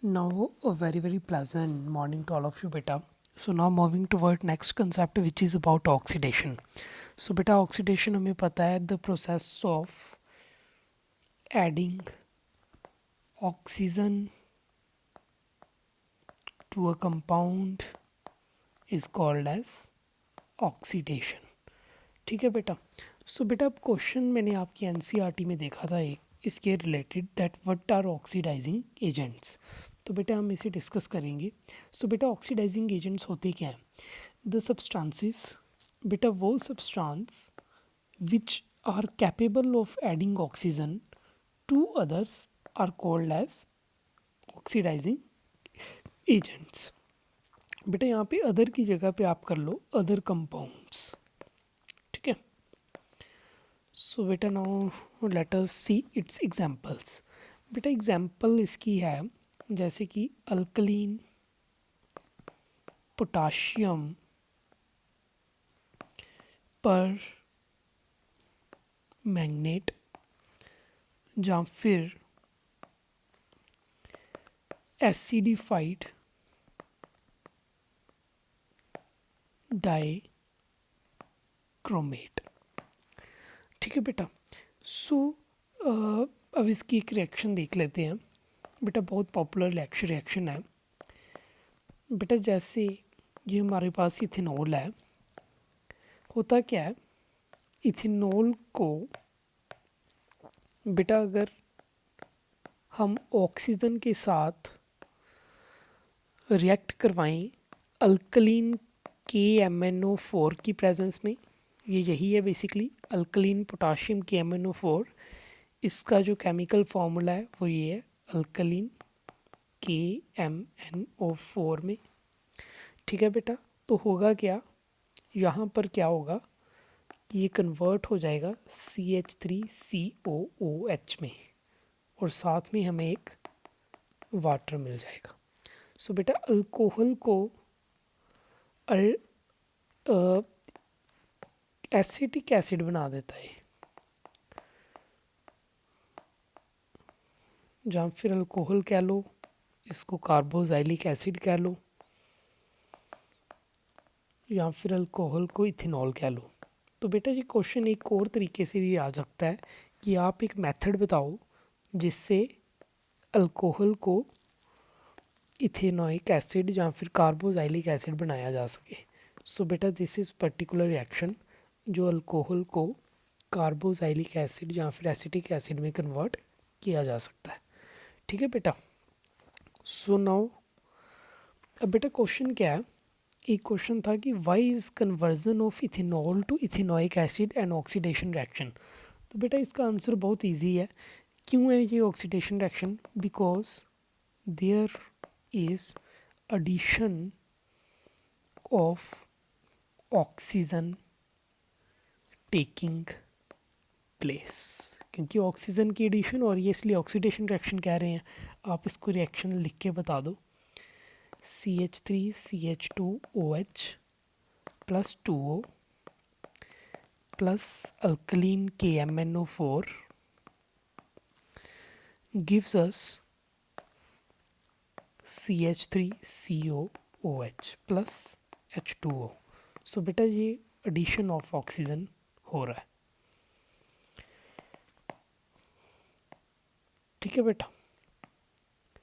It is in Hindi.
Now, a very pleasant morning to all of you, beta. So now moving toward next concept, which is about oxidation. So beta, oxidation हमें पता है the process of adding oxygen to a compound is called as oxidation. ठीक है बेटा. सो बेटा अब क्वेश्चन मैंने आपकी एनसीईआरटी में देखा था एक इसके related that what are oxidizing agents. तो बेटा हम इसे डिस्कस करेंगे. सो बेटा ऑक्सीडाइजिंग एजेंट्स होते क्या हैं? द सब्सटेंसेस, बेटा वो substance which are capable of adding oxygen to others are called as oxidizing agents. बेटा यहाँ पे अदर की जगह पे आप कर लो अदर कंपाउंड्स. ठीक है. सो बेटा now let us see it's examples. बेटा एग्जांपल इसकी है जैसे कि अल्कलीन, पोटाशियम पर मैग्नेट या फिर एसिडिफाइड डाई क्रोमेट. ठीक है बेटा. सो अब इसकी एक रिएक्शन देख लेते हैं. बेटा बहुत पॉपुलर रिएक्शन है. बेटा जैसे ये हमारे पास इथेनॉल है, होता क्या है इथेनॉल को बेटा अगर हम ऑक्सीजन के साथ रिएक्ट करवाएं अल्कलीन KMnO4 की प्रेजेंस में, ये यही है बेसिकली अल्कलीन पोटाशियम KMnO4, इसका जो केमिकल फार्मूला है वो ये है अल्कलीन KMnO4 में. ठीक है बेटा. तो होगा क्या, यहाँ पर क्या होगा कि ये कन्वर्ट हो जाएगा CH3COOH में और साथ में हमें एक वाटर मिल जाएगा. सो बेटा अल्कोहल को एसिटिक एसिड बना देता है, जहाँ फिर अल्कोहल कह लो, इसको कार्बोजाइलिक एसिड कह लो, या फिर अल्कोहल को इथेनॉल कह लो. तो बेटा ये क्वेश्चन एक और तरीके से भी आ सकता है कि आप एक मेथड बताओ जिससे अल्कोहल को इथेनोइक एसिड या फिर कार्बोजाइलिक एसिड बनाया जा सके. सो बेटा दिस इज़ पर्टिकुलर रिएक्शन जो अल्कोहल को कार्बोजाइलिक एसिड या फिर एसिटिक एसिड में कन्वर्ट किया जा सकता है. ठीक है बेटा. सो नाउ अब बेटा क्वेश्चन क्या है, एक क्वेश्चन था कि why is conversion of ethanol to ethanoic acid and oxidation reaction. तो बेटा इसका आंसर बहुत ईजी है. क्यों है ये oxidation reaction? Because there is addition of oxygen taking place. क्योंकि ऑक्सीजन की एडिशन और ये इसलिए ऑक्सीडेशन रिएक्शन कह रहे हैं. आप इसको रिएक्शन लिख के बता दो. CH3CH2OH plus 2O plus alkaline KMnO4 gives us CH3COOH plus H2O. सो बेटा ये एडिशन ऑफ ऑक्सीजन हो रहा है. ठीक है बेटा.